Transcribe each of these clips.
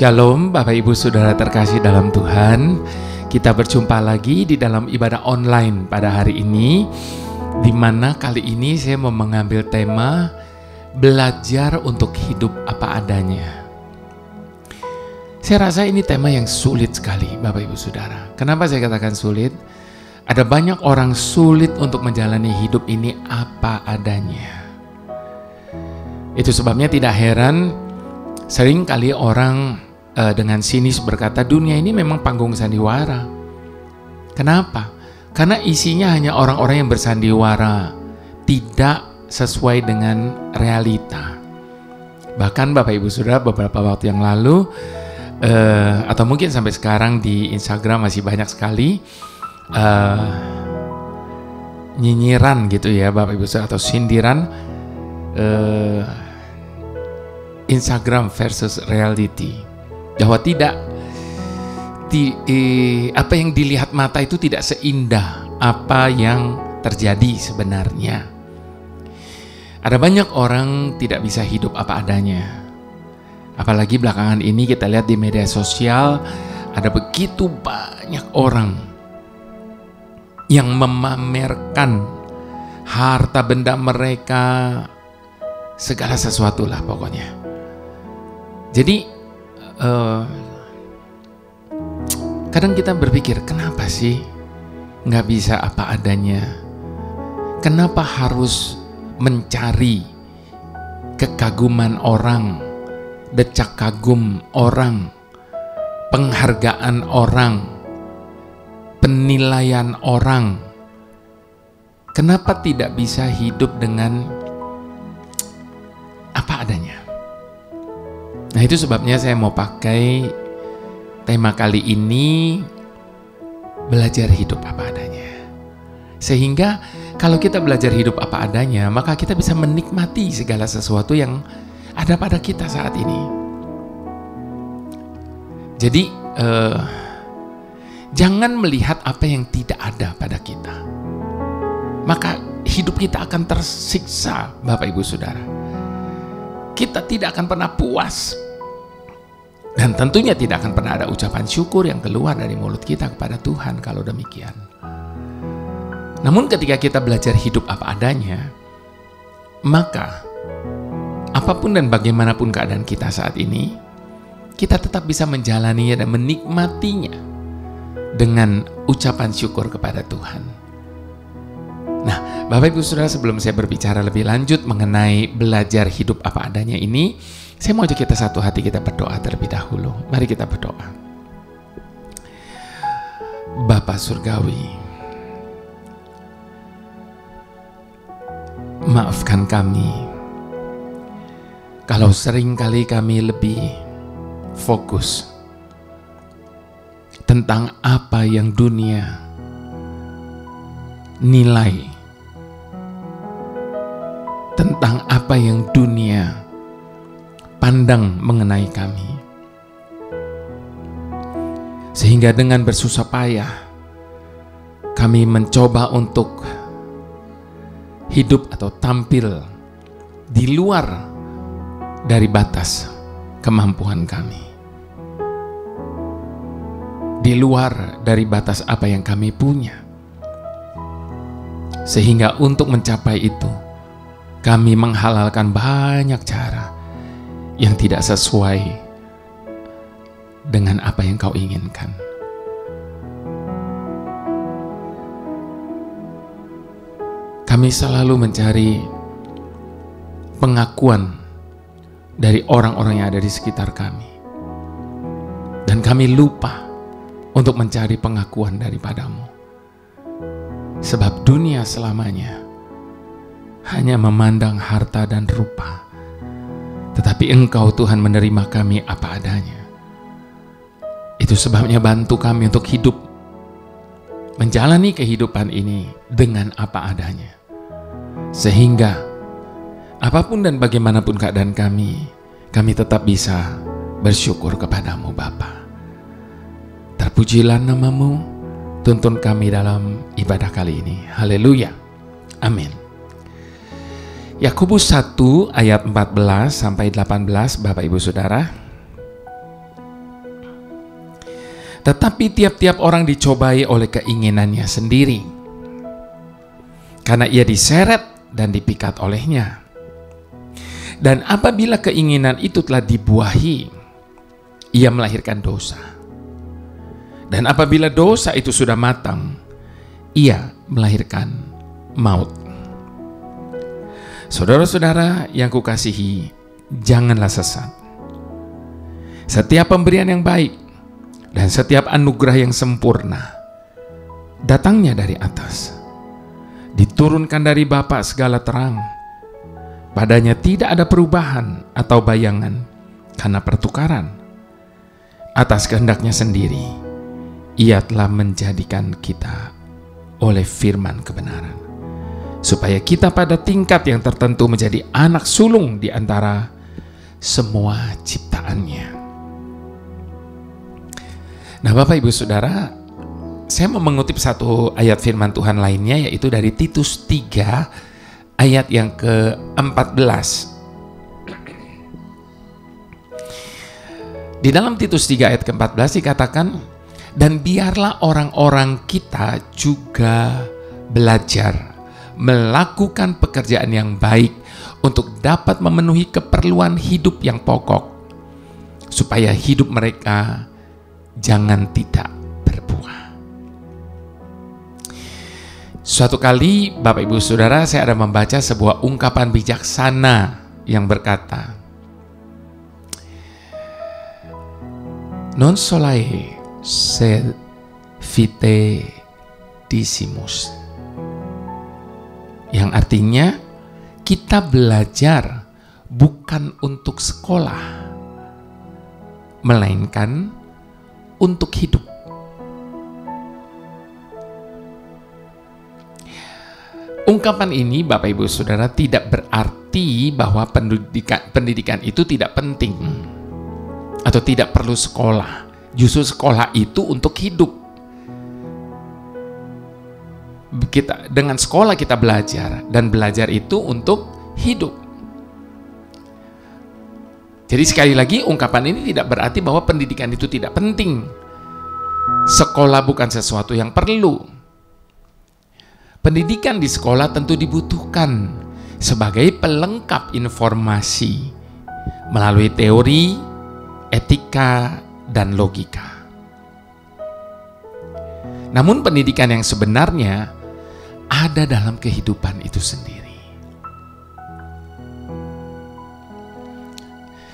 Shalom Bapak Ibu Saudara terkasih dalam Tuhan. Kita berjumpa lagi di dalam ibadah online pada hari ini, di mana kali ini saya mau mengambil tema belajar untuk hidup apa adanya. Saya rasa ini tema yang sulit sekali Bapak Ibu Saudara. Kenapa saya katakan sulit? Ada banyak orang sulit untuk menjalani hidup ini apa adanya. Itu sebabnya tidak heran sering kali orang dengan sinis berkata dunia ini memang panggung sandiwara. Kenapa? Karena isinya hanya orang-orang yang bersandiwara, tidak sesuai dengan realita. Bahkan Bapak Ibu Saudara, beberapa waktu yang lalu atau mungkin sampai sekarang di Instagram masih banyak sekali nyinyiran gitu ya Bapak Ibu Saudara, atau sindiran Instagram versus reality, bahwa apa yang dilihat mata itu tidak seindah apa yang terjadi sebenarnya. Ada banyak orang tidak bisa hidup apa adanya. Apalagi belakangan ini kita lihat di media sosial ada begitu banyak orang yang memamerkan harta benda mereka, segala sesuatu lah pokoknya. Jadi kadang kita berpikir, kenapa sih nggak bisa apa adanya? Kenapa harus mencari kekaguman orang, decak kagum orang, penghargaan orang, penilaian orang? Kenapa tidak bisa hidup dengan apa adanya? Nah, itu sebabnya saya mau pakai tema kali ini, belajar hidup apa adanya. Sehingga kalau kita belajar hidup apa adanya, maka kita bisa menikmati segala sesuatu yang ada pada kita saat ini. Jadi jangan melihat apa yang tidak ada pada kita, maka hidup kita akan tersiksa Bapak Ibu Saudara. Kita tidak akan pernah puas, dan tentunya tidak akan pernah ada ucapan syukur yang keluar dari mulut kita kepada Tuhan kalau demikian. Namun ketika kita belajar hidup apa adanya, maka apapun dan bagaimanapun keadaan kita saat ini, kita tetap bisa menjalaninya dan menikmatinya dengan ucapan syukur kepada Tuhan. Nah, Bapak Ibu Saudara, sebelum saya berbicara lebih lanjut mengenai belajar hidup apa adanya ini, saya mau ajak kita satu hati, kita berdoa terlebih dahulu. Mari kita berdoa. Bapa Surgawi, maafkan kami kalau seringkali kami lebih fokus tentang apa yang dunia nilai, tentang apa yang dunia pandang mengenai kami, sehingga dengan bersusah payah kami mencoba untuk hidup atau tampil di luar dari batas kemampuan kami, di luar dari batas apa yang kami punya, sehingga untuk mencapai itu kami menghalalkan banyak cara yang tidak sesuai dengan apa yang Kau inginkan. Kami selalu mencari pengakuan dari orang-orang yang ada di sekitar kami, dan kami lupa untuk mencari pengakuan daripada-Mu. Sebab dunia selamanya hanya memandang harta dan rupa, tetapi Engkau Tuhan menerima kami apa adanya. Itu sebabnya bantu kami untuk hidup, menjalani kehidupan ini dengan apa adanya, sehingga apapun dan bagaimanapun keadaan kami tetap bisa bersyukur kepadamu Bapa. Terpujilah nama-Mu, tuntun kami dalam ibadah kali ini. Haleluya. Amin. Yakobus 1 ayat 14 sampai 18 Bapak Ibu Saudara. Tetapi tiap-tiap orang dicobai oleh keinginannya sendiri, karena ia diseret dan dipikat olehnya. Dan apabila keinginan itu telah dibuahi, ia melahirkan dosa. Dan apabila dosa itu sudah matang, ia melahirkan maut. Saudara-saudara yang kukasihi, janganlah sesat. Setiap pemberian yang baik dan setiap anugerah yang sempurna datangnya dari atas, diturunkan dari Bapa segala terang. Padanya tidak ada perubahan atau bayangan karena pertukaran. Atas kehendaknya sendiri, Ia telah menjadikan kita oleh firman kebenaran, supaya kita pada tingkat yang tertentu menjadi anak sulung di antara semua ciptaannya. Nah, Bapak Ibu Saudara, saya mau mengutip satu ayat firman Tuhan lainnya, yaitu dari Titus 3 ayat yang ke-14. Di dalam Titus 3 ayat ke-14 dikatakan, dan biarlah orang-orang kita juga belajar melakukan pekerjaan yang baik untuk dapat memenuhi keperluan hidup yang pokok, supaya hidup mereka jangan tidak berbuah. Suatu kali, Bapak Ibu Saudara, saya ada membaca sebuah ungkapan bijaksana yang berkata, non solae sed vitae decimus, yang artinya kita belajar bukan untuk sekolah, melainkan untuk hidup. Ungkapan ini, Bapak Ibu Saudara, tidak berarti bahwa pendidikan itu tidak penting atau tidak perlu sekolah. Justru sekolah itu untuk hidup. Dengan sekolah kita belajar, dan belajar itu untuk hidup. Jadi sekali lagi, ungkapan ini tidak berarti bahwa pendidikan itu tidak penting. Sekolah bukan sesuatu yang perlu. Pendidikan di sekolah tentu dibutuhkan sebagai pelengkap informasi melalui teori, etika, dan logika. Namun pendidikan yang sebenarnya ada dalam kehidupan itu sendiri.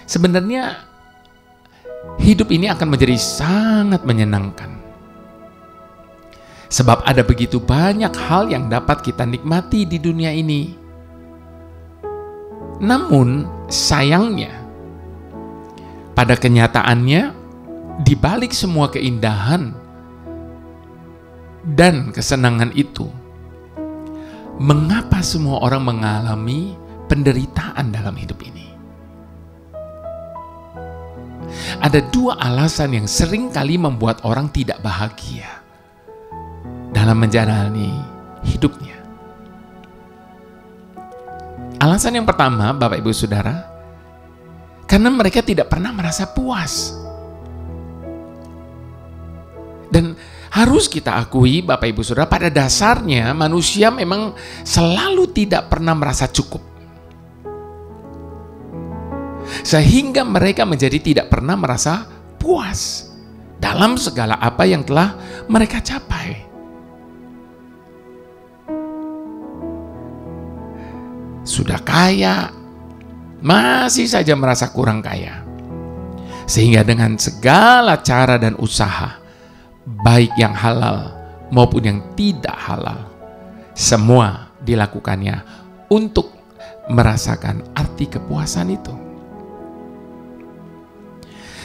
Sebenarnya hidup ini akan menjadi sangat menyenangkan, sebab ada begitu banyak hal yang dapat kita nikmati di dunia ini. Namun sayangnya, pada kenyataannya, di balik semua keindahan dan kesenangan itu, mengapa semua orang mengalami penderitaan dalam hidup ini? Ada dua alasan yang sering kali membuat orang tidak bahagia dalam menjalani hidupnya. Alasan yang pertama, Bapak Ibu Saudara, karena mereka tidak pernah merasa puas. Dan harus kita akui, Bapak Ibu Saudara, pada dasarnya manusia memang selalu tidak pernah merasa cukup, sehingga mereka menjadi tidak pernah merasa puas dalam segala apa yang telah mereka capai. Sudah kaya, masih saja merasa kurang kaya, sehingga dengan segala cara dan usaha, baik yang halal maupun yang tidak halal, semua dilakukannya untuk merasakan arti kepuasan itu.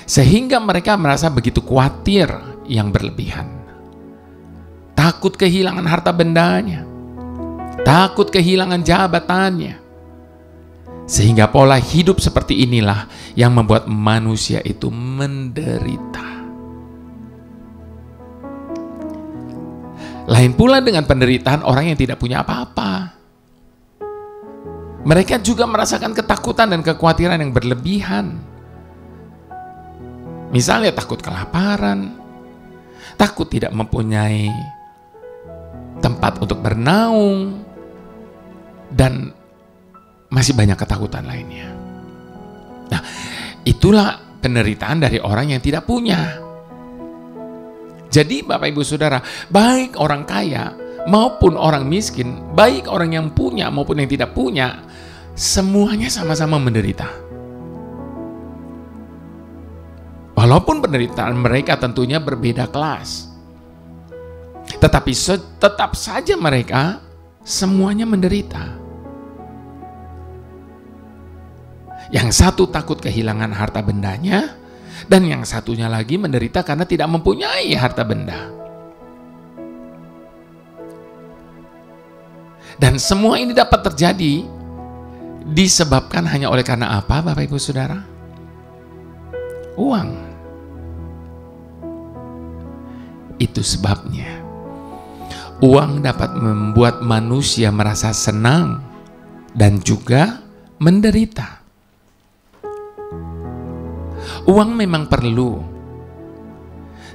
Sehingga mereka merasa begitu khawatir yang berlebihan, takut kehilangan harta bendanya, takut kehilangan jabatannya. Sehingga pola hidup seperti inilah yang membuat manusia itu menderita. Lain pula dengan penderitaan orang yang tidak punya apa-apa. Mereka juga merasakan ketakutan dan kekhawatiran yang berlebihan. Misalnya takut kelaparan, takut tidak mempunyai tempat untuk bernaung, dan masih banyak ketakutan lainnya. Nah, itulah penderitaan dari orang yang tidak punya. Jadi Bapak Ibu Saudara, baik orang kaya maupun orang miskin, baik orang yang punya maupun yang tidak punya, semuanya sama-sama menderita. Walaupun penderitaan mereka tentunya berbeda kelas, tetapi tetap saja mereka semuanya menderita. Yang satu takut kehilangan harta bendanya, dan yang satunya lagi menderita karena tidak mempunyai harta benda. Dan semua ini dapat terjadi disebabkan hanya oleh karena apa, Bapak Ibu Saudara? Uang. Itu sebabnya uang dapat membuat manusia merasa senang dan juga menderita. Uang memang perlu,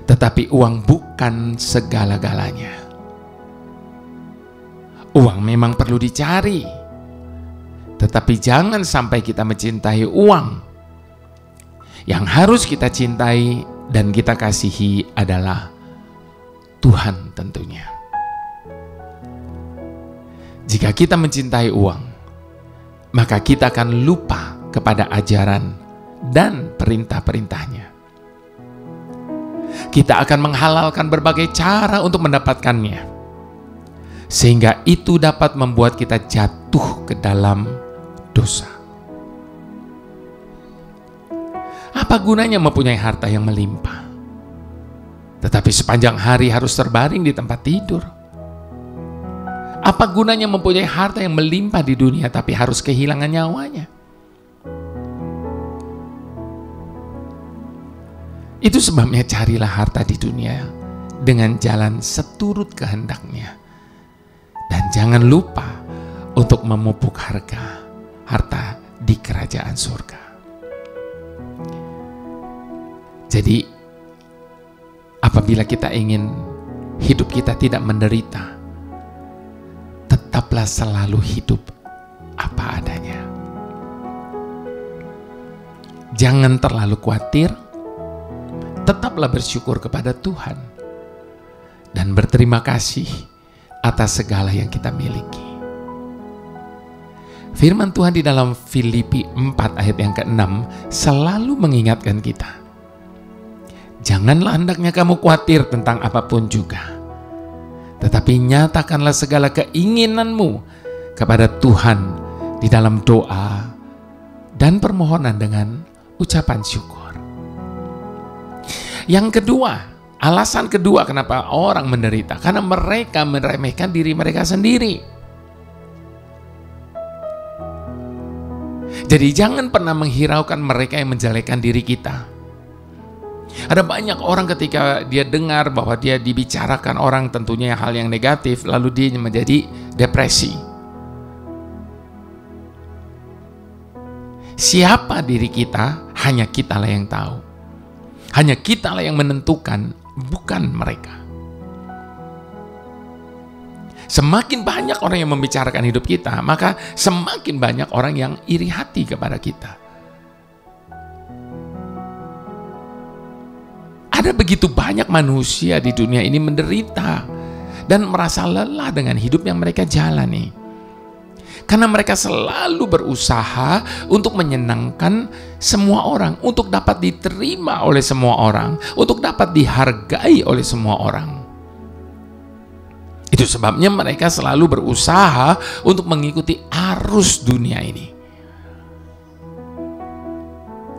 tetapi uang bukan segala-galanya. Uang memang perlu dicari, tetapi jangan sampai kita mencintai uang. Yang harus kita cintai dan kita kasihi adalah Tuhan tentunya. Jika kita mencintai uang, maka kita akan lupa kepada ajaran dan perintah-perintahnya. Kita akan menghalalkan berbagai cara untuk mendapatkannya, sehingga itu dapat membuat kita jatuh ke dalam dosa. Apa gunanya mempunyai harta yang melimpah, tetapi sepanjang hari harus terbaring di tempat tidur? Apa gunanya mempunyai harta yang melimpah di dunia, tapi harus kehilangan nyawanya? Itu sebabnya carilah harta di dunia dengan jalan seturut kehendaknya. Dan jangan lupa untuk memupuk harta di kerajaan surga. Jadi, apabila kita ingin hidup kita tidak menderita, tetaplah selalu hidup apa adanya. Jangan terlalu khawatir, tetaplah bersyukur kepada Tuhan dan berterima kasih atas segala yang kita miliki. Firman Tuhan di dalam Filipi 4 ayat yang ke-6 selalu mengingatkan kita, janganlah hendaknya kamu khawatir tentang apapun juga, tetapi nyatakanlah segala keinginanmu kepada Tuhan di dalam doa dan permohonan dengan ucapan syukur. Yang kedua, alasan kedua kenapa orang menderita, karena mereka meremehkan diri mereka sendiri. Jadi jangan pernah menghiraukan mereka yang menjelekkan diri kita. Ada banyak orang ketika dia dengar bahwa dia dibicarakan orang tentunya hal yang negatif, lalu dia menjadi depresi. Siapa diri kita, hanya kitalah yang tahu. Hanya kitalah yang menentukan, bukan mereka. Semakin banyak orang yang membicarakan hidup kita, maka semakin banyak orang yang iri hati kepada kita. Ada begitu banyak manusia di dunia ini menderita dan merasa lelah dengan hidup yang mereka jalani. Karena mereka selalu berusaha untuk menyenangkan semua orang, untuk dapat diterima oleh semua orang, untuk dapat dihargai oleh semua orang. Itu sebabnya mereka selalu berusaha untuk mengikuti arus dunia ini.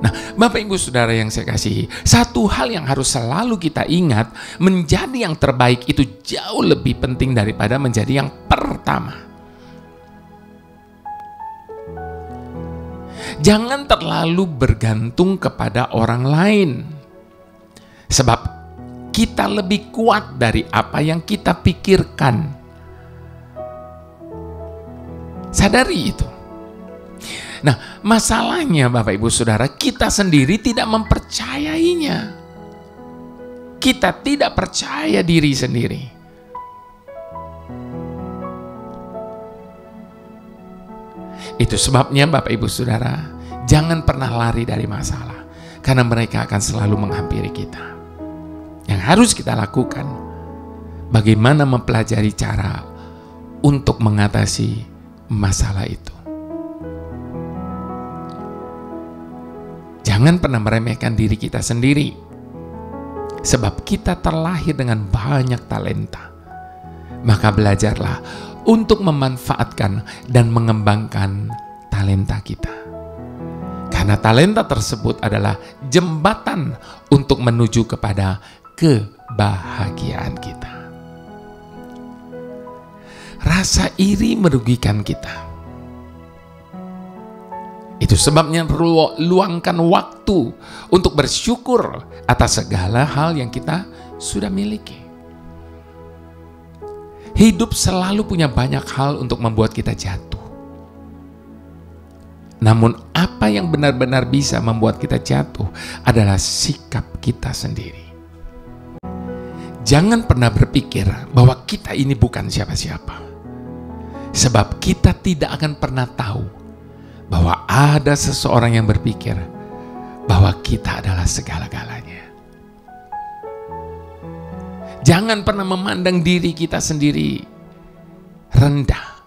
Nah, Bapak Ibu Saudara yang saya kasihi, satu hal yang harus selalu kita ingat, menjadi yang terbaik itu jauh lebih penting daripada menjadi yang pertama. Jangan terlalu bergantung kepada orang lain, sebab kita lebih kuat dari apa yang kita pikirkan. Sadari itu. Nah, masalahnya Bapak Ibu Saudara, kita sendiri tidak mempercayainya. kita tidak percaya diri sendiri. Itu sebabnya Bapak Ibu Saudara, jangan pernah lari dari masalah, karena mereka akan selalu menghampiri kita. Yang harus kita lakukan, bagaimana mempelajari cara untuk mengatasi masalah itu. Jangan pernah meremehkan diri kita sendiri, sebab kita terlahir dengan banyak talenta. Maka belajarlah untuk memanfaatkan dan mengembangkan talenta kita. Karena talenta tersebut adalah jembatan untuk menuju kepada kebahagiaan kita. Rasa iri merugikan kita. Itu sebabnya luangkan waktu untuk bersyukur atas segala hal yang kita sudah miliki. Hidup selalu punya banyak hal untuk membuat kita jatuh. Namun apa yang benar-benar bisa membuat kita jatuh adalah sikap kita sendiri. Jangan pernah berpikir bahwa kita ini bukan siapa-siapa. Sebab kita tidak akan pernah tahu bahwa ada seseorang yang berpikir bahwa kita adalah segala-galanya. Jangan pernah memandang diri kita sendiri rendah.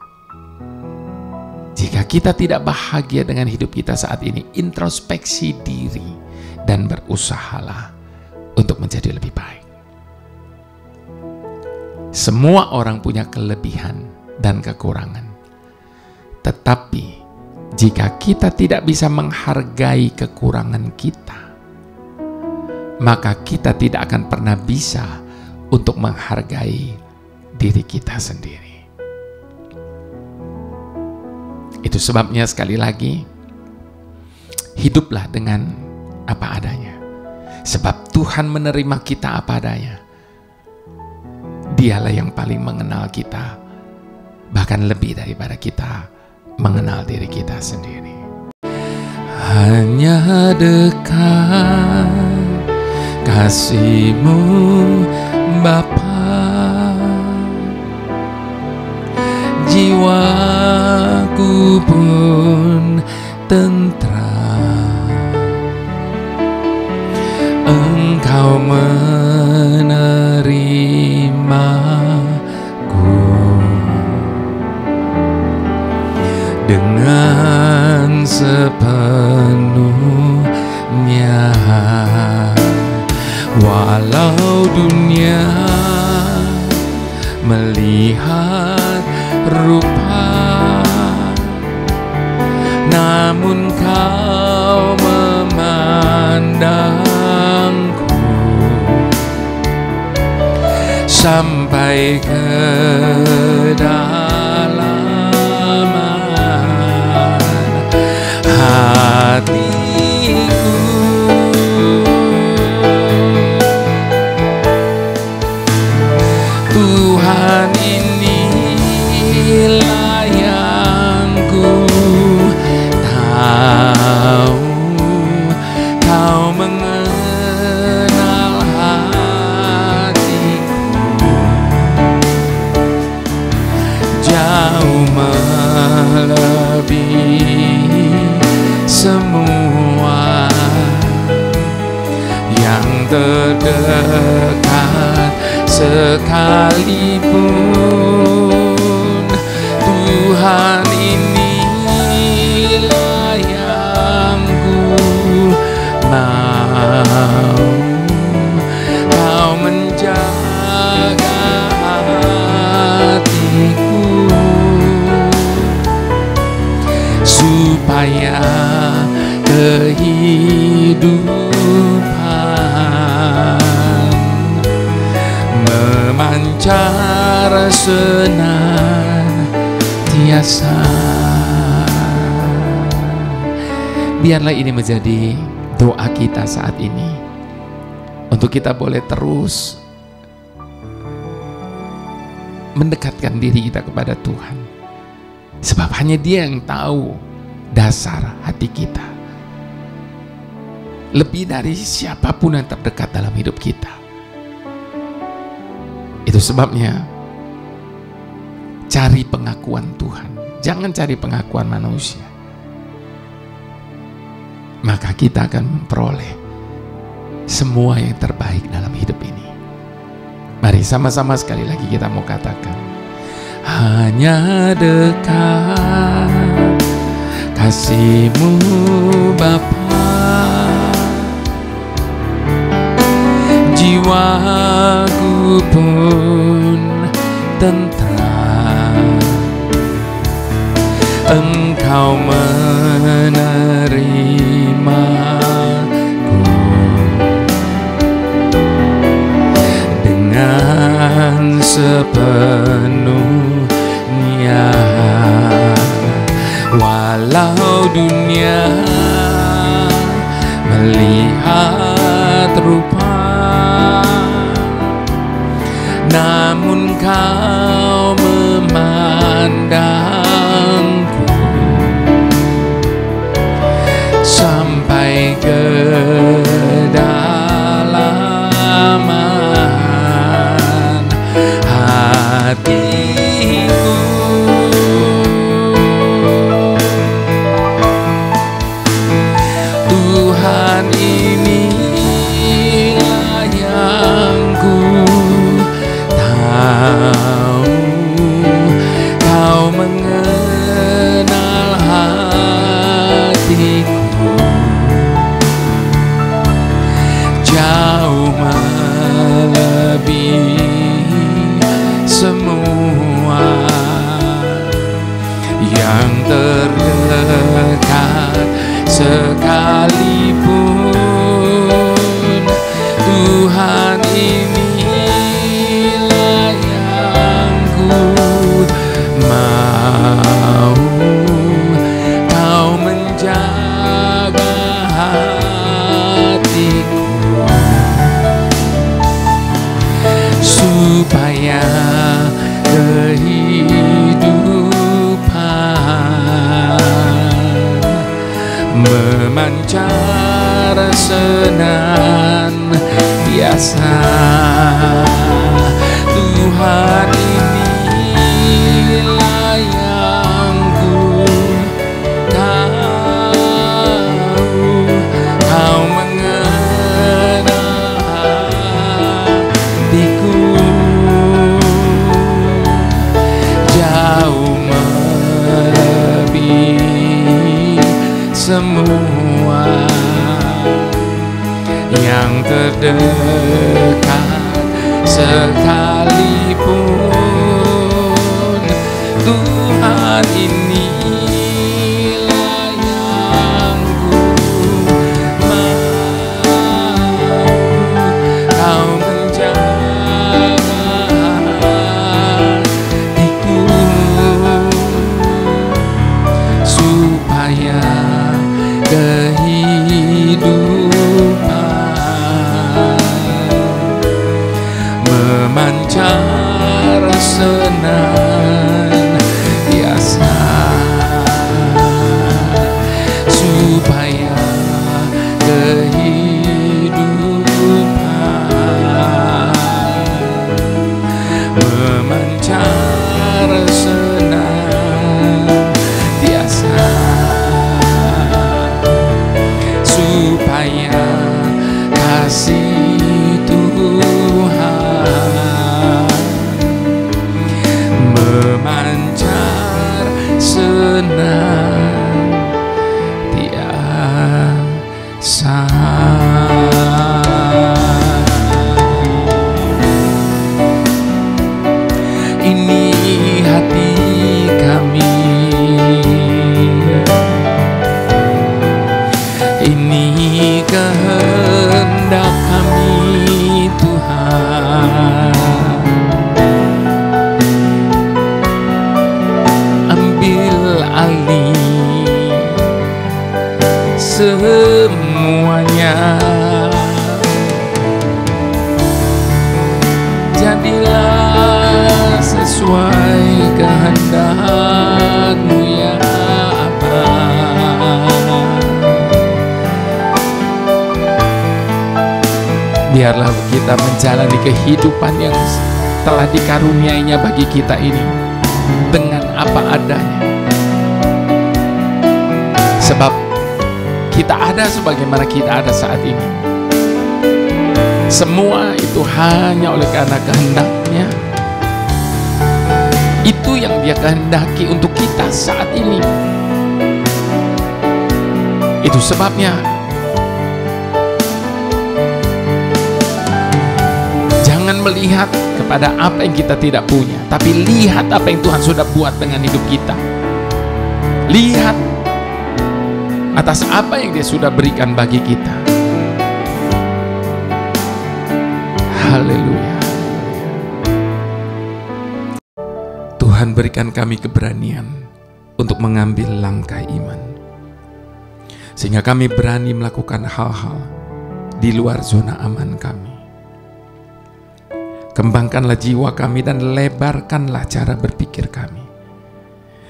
Jika kita tidak bahagia dengan hidup kita saat ini, introspeksi diri dan berusahalah untuk menjadi lebih baik. Semua orang punya kelebihan dan kekurangan. Tetapi jika kita tidak bisa menghargai kekurangan kita, maka kita tidak akan pernah bisa untuk menghargai diri kita sendiri. Itu sebabnya sekali lagi, hiduplah dengan apa adanya. Sebab Tuhan menerima kita apa adanya. Dialah yang paling mengenal kita, bahkan lebih daripada kita mengenal diri kita sendiri. Hanya dekat kasih-Mu Bapa, jiwaku pun tentram. Engkau menerimaku dengan sepenuhnya. Walau dunia melihat rupa, namun Kau memandangku sampai ke hatiku. Tuhan, inilah yang ku tahu, Kau mengenal hatiku jauh melebihi semua yang terdekat sekalipun. Tuhan, inilah yang ku mau, Kau menjaga hatiku supaya kehidupan memancar senantiasa. Biarlah ini menjadi doa kita saat ini, untuk kita boleh terus mendekatkan diri kita kepada Tuhan. Sebab hanya Dia yang tahu dasar hati kita, lebih dari siapapun yang terdekat dalam hidup kita. Itu sebabnya cari pengakuan Tuhan, jangan cari pengakuan manusia. Maka kita akan memperoleh semua yang terbaik dalam hidup ini. Mari sama-sama sekali lagi kita mau katakan, hanya dekat kasih-Mu Bapa, jiwaku pun tentram. Engkau menerimaku dengan sepenuhnya, walau dunia melihat rupa, namun Kau memandangku sampai kedalaman hatiku. Tuhan, inilah yang ku tahu, Kau mengenal hatiku jauh melebihi semua yang terdekat sekalipun. Tuhan, inilah yang ku mau, Kau menjaga hatiku supaya kehidupan memancar senantiasa. Tuhan, inilah yang ku tahu, Kau mengenal hatiku jauh melebihi semua yang terdekat sekalipun. Tuhan, inilah yang ku mau, Kau menjaga hatiku supaya kehidupan memancar senantiasa, supaya kehidupan memancar senantiasa, supaya kasih Tuhan memancar senantiasa. Ini hati kami, ini kehendak kami Tuhan. Ambil alih semuanya, jadilah sesuai kehendak-Mu ya Bapa. Biarlah kita menjalani kehidupan yang telah dikaruniainya bagi kita ini dengan apa adanya. Sebab kita ada sebagaimana kita ada saat ini. Semua itu hanya oleh karena kehendaknya. Itu yang Dia kehendaki untuk kita saat ini. Itu sebabnya jangan melihat kepada apa yang kita tidak punya, tapi lihat apa yang Tuhan sudah buat dengan hidup kita. Lihat atas apa yang Dia sudah berikan bagi kita. Haleluya. Tuhan berikan kami keberanian untuk mengambil langkah iman, sehingga kami berani melakukan hal-hal di luar zona aman kami. Kembangkanlah jiwa kami dan lebarkanlah cara berpikir kami,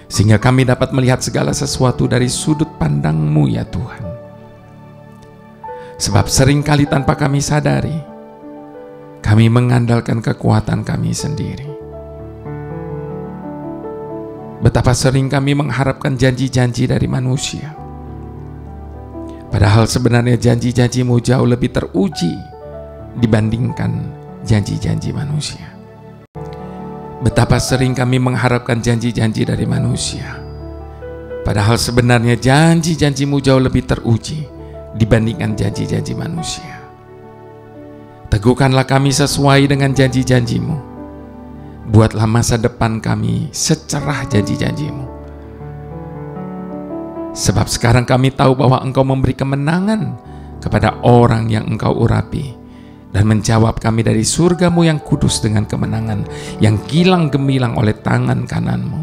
sehingga kami dapat melihat segala sesuatu dari sudut pandang-Mu ya Tuhan. Sebab seringkali tanpa kami sadari, kami mengandalkan kekuatan kami sendiri. Betapa sering kami mengharapkan janji-janji dari manusia, padahal sebenarnya janji-janji-Mu jauh lebih teruji dibandingkan janji-janji manusia. Betapa sering kami mengharapkan janji-janji dari manusia, padahal sebenarnya janji-janji-Mu jauh lebih teruji dibandingkan janji-janji manusia. Teguhkanlah kami sesuai dengan janji-janji-Mu. Buatlah masa depan kami secerah janji-janji-Mu. Sebab sekarang kami tahu bahwa Engkau memberi kemenangan kepada orang yang Engkau urapi, dan menjawab kami dari surga-Mu yang kudus dengan kemenangan yang gilang gemilang oleh tangan kanan-Mu.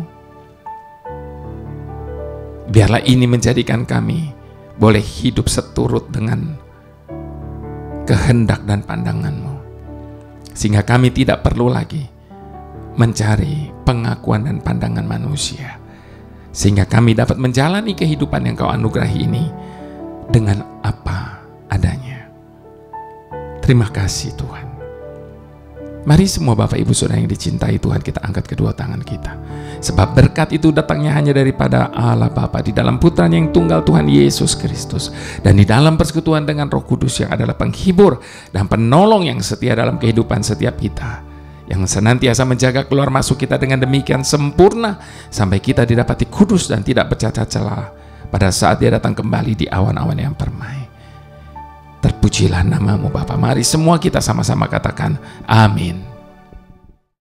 Biarlah ini menjadikan kami boleh hidup seturut dengan kehendak dan pandangan-Mu, sehingga kami tidak perlu lagi mencari pengakuan dan pandangan manusia, sehingga kami dapat menjalani kehidupan yang Kau anugerahi ini dengan apa adanya. Terima kasih Tuhan. Mari semua Bapak Ibu Saudara yang dicintai Tuhan, kita angkat kedua tangan kita. Sebab berkat itu datangnya hanya daripada Allah Bapa di dalam Putranya yang tunggal Tuhan Yesus Kristus, dan di dalam persekutuan dengan Roh Kudus yang adalah penghibur dan penolong yang setia dalam kehidupan setiap kita, yang senantiasa menjaga keluar masuk kita dengan demikian sempurna sampai kita didapati kudus dan tidak bercacat celah pada saat Dia datang kembali di awan-awan yang permai. Terpujilah nama-Mu Bapa. Mari semua kita sama-sama katakan amin.